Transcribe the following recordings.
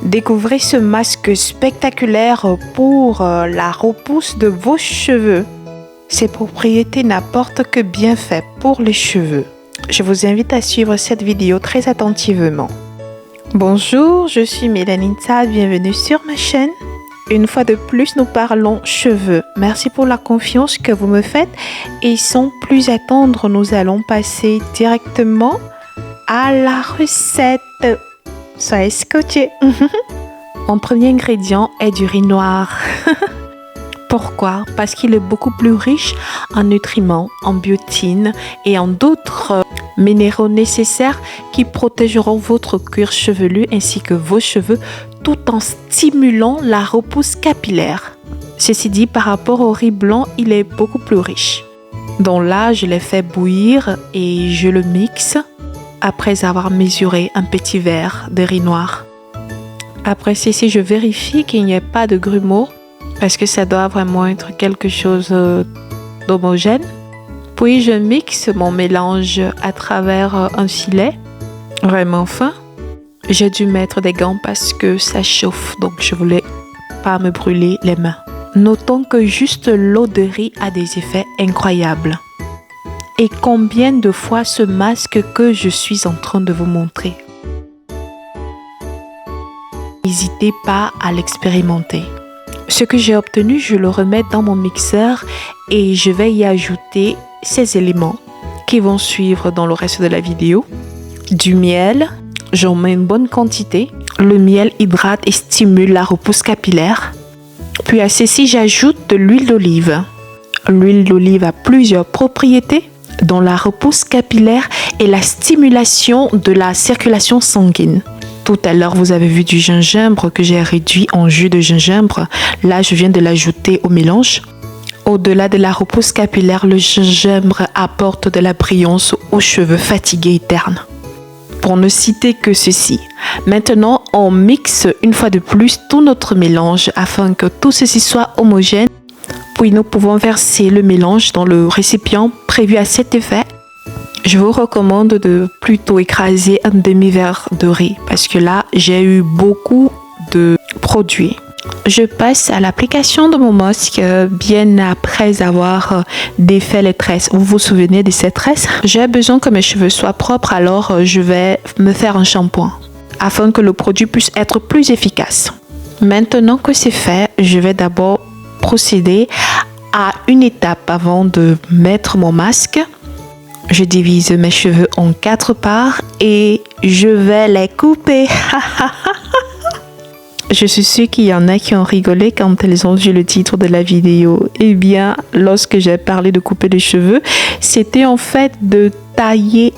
Découvrez ce masque spectaculaire pour la repousse de vos cheveux. Ses propriétés n'apportent que bienfaits pour les cheveux. Je vous invite à suivre cette vidéo très attentivement. Bonjour, je suis Mélanie Ntad, bienvenue sur ma chaîne. Une fois de plus, nous parlons cheveux. Merci pour la confiance que vous me faites et sans plus attendre, nous allons passer directement à la recette. Soyez scotchés. Mon premier ingrédient est du riz noir. Pourquoi? Parce qu'il est beaucoup plus riche en nutriments, en biotine et en d'autres minéraux nécessaires qui protégeront votre cuir chevelu ainsi que vos cheveux tout en stimulant la repousse capillaire. Ceci dit, par rapport au riz blanc, il est beaucoup plus riche. Donc là, je l'ai fait bouillir et je le mixe après avoir mesuré un petit verre de riz noir. Après ceci, je vérifie qu'il n'y ait pas de grumeaux parce que ça doit vraiment être quelque chose d'homogène. Puis je mixe mon mélange à travers un filet vraiment fin. J'ai dû mettre des gants parce que ça chauffe, donc je voulais pas me brûler les mains. Notons que juste l'eau de riz a des effets incroyables. Et combien de fois ce masque que je suis en train de vous montrer? N'hésitez pas à l'expérimenter. Ce que j'ai obtenu, je le remets dans mon mixeur et je vais y ajouter ces éléments qui vont suivre dans le reste de la vidéo. Du miel, j'en mets une bonne quantité. Le miel hydrate et stimule la repousse capillaire. Puis à ceci, j'ajoute de l'huile d'olive. L'huile d'olive a plusieurs propriétés, dont la repousse capillaire et la stimulation de la circulation sanguine. Tout à l'heure, vous avez vu du gingembre que j'ai réduit en jus de gingembre. Là, je viens de l'ajouter au mélange. Au-delà de la repousse capillaire, le gingembre apporte de la brillance aux cheveux fatigués et ternes. Pour ne citer que ceci. Maintenant, on mixe une fois de plus tout notre mélange afin que tout ceci soit homogène. Puis nous pouvons verser le mélange dans le récipient prévu à cet effet. Je vous recommande de plutôt écraser un demi-verre de riz parce que là, j'ai eu beaucoup de produits. Je passe à l'application de mon masque bien après avoir défait les tresses. Vous vous souvenez de ces tresses? J'ai besoin que mes cheveux soient propres, alors je vais me faire un shampoing afin que le produit puisse être plus efficace. Maintenant que c'est fait, je vais d'abord procéder à une étape avant de mettre mon masque. Je divise mes cheveux en 4 parts et je vais les couper. Je suis sûre qu'il y en a qui ont rigolé quand elles ont vu le titre de la vidéo. Eh bien, lorsque j'ai parlé de couper les cheveux, c'était en fait de tailler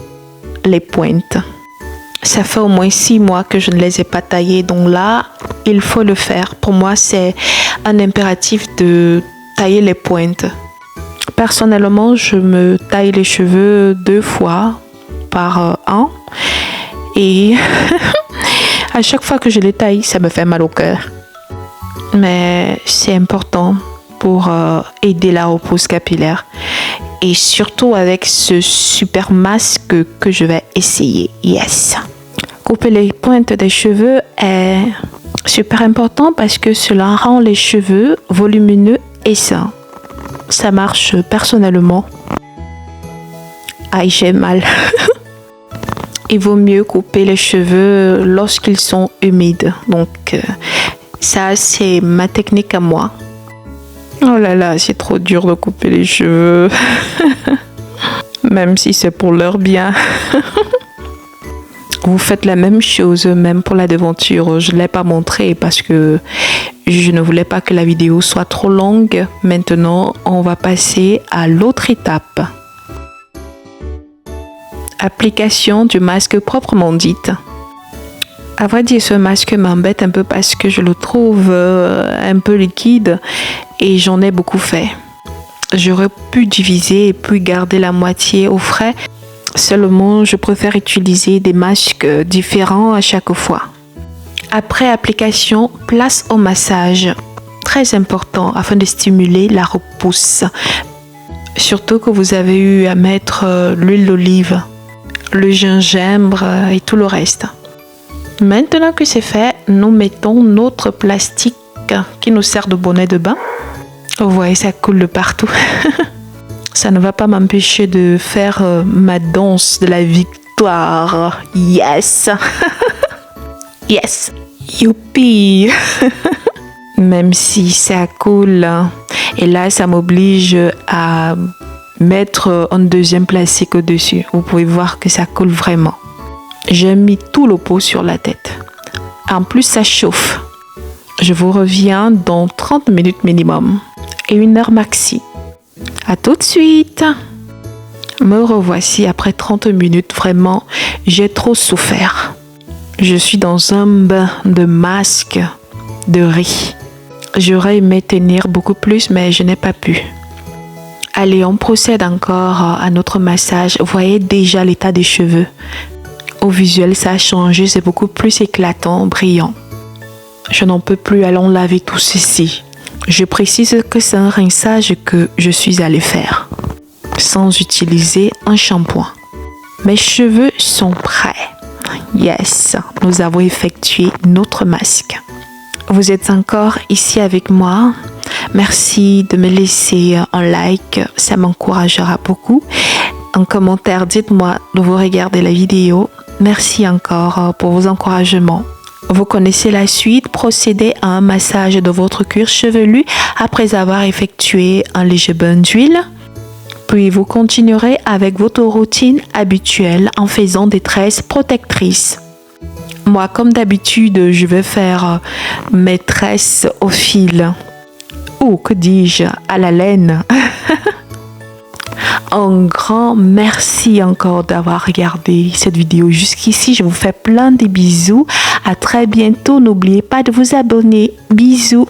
les pointes. Ça fait au moins 6 mois que je ne les ai pas taillées, donc là, il faut le faire. Pour moi, c'est un impératif de tailler les pointes. Personnellement, je me taille les cheveux 2 fois par an et à chaque fois que je les taille, ça me fait mal au cœur. Mais c'est important pour aider la repousse capillaire et surtout avec ce super masque que je vais essayer. Yes! Couper les pointes des cheveux est super important parce que cela rend les cheveux volumineux et sains. Ça marche personnellement. Aïe, j'ai mal. Il vaut mieux couper les cheveux lorsqu'ils sont humides. Donc, ça, c'est ma technique à moi. Oh là là, c'est trop dur de couper les cheveux. Même si c'est pour leur bien. Vous faites la même chose, même pour la devanture. Je ne l'ai pas montré parce que je ne voulais pas que la vidéo soit trop longue. Maintenant, on va passer à l'autre étape. Application du masque proprement dite. À vrai dire, ce masque m'embête un peu parce que je le trouve un peu liquide et j'en ai beaucoup fait. J'aurais pu diviser et puis garder la moitié au frais. Seulement, je préfère utiliser des masques différents à chaque fois. Après application, place au massage. Très important afin de stimuler la repousse. Surtout que vous avez eu à mettre l'huile d'olive, le gingembre et tout le reste. Maintenant que c'est fait, nous mettons notre plastique qui nous sert de bonnet de bain. Vous voyez, ça coule de partout. Ça ne va pas m'empêcher de faire ma danse de la victoire. Yes! Yes! Youpi! Même si ça coule. Et là, ça m'oblige à mettre un deuxième plastique au-dessus. Vous pouvez voir que ça coule vraiment. J'ai mis tout le pot sur la tête. En plus, ça chauffe. Je vous reviens dans 30 minutes minimum et 1 heure maxi. À tout de suite. Me revoici après 30 minutes. Vraiment, j'ai trop souffert. Je suis dans un bain de masque de riz. J'aurais aimé tenir beaucoup plus, mais je n'ai pas pu. Allez, on procède encore à notre massage. Vous voyez déjà l'état des cheveux. Au visuel, ça a changé. C'est beaucoup plus éclatant, brillant. Je n'en peux plus. Allons laver tout ceci. Je précise que c'est un rinçage que je suis allée faire sans utiliser un shampoing. Mes cheveux sont prêts. Yes, nous avons effectué notre masque. Vous êtes encore ici avec moi. Merci de me laisser un like, ça m'encouragera beaucoup. Un commentaire, dites-moi de vous regarder la vidéo. Merci encore pour vos encouragements. Vous connaissez la suite, procédez à un massage de votre cuir chevelu après avoir effectué un léger bain d'huile. Puis vous continuerez avec votre routine habituelle en faisant des tresses protectrices. Moi, comme d'habitude, je vais faire mes tresses au fil. Ou que dis-je, à la laine. Un grand merci encore d'avoir regardé cette vidéo jusqu'ici. Je vous fais plein de bisous. À très bientôt. N'oubliez pas de vous abonner. Bisous.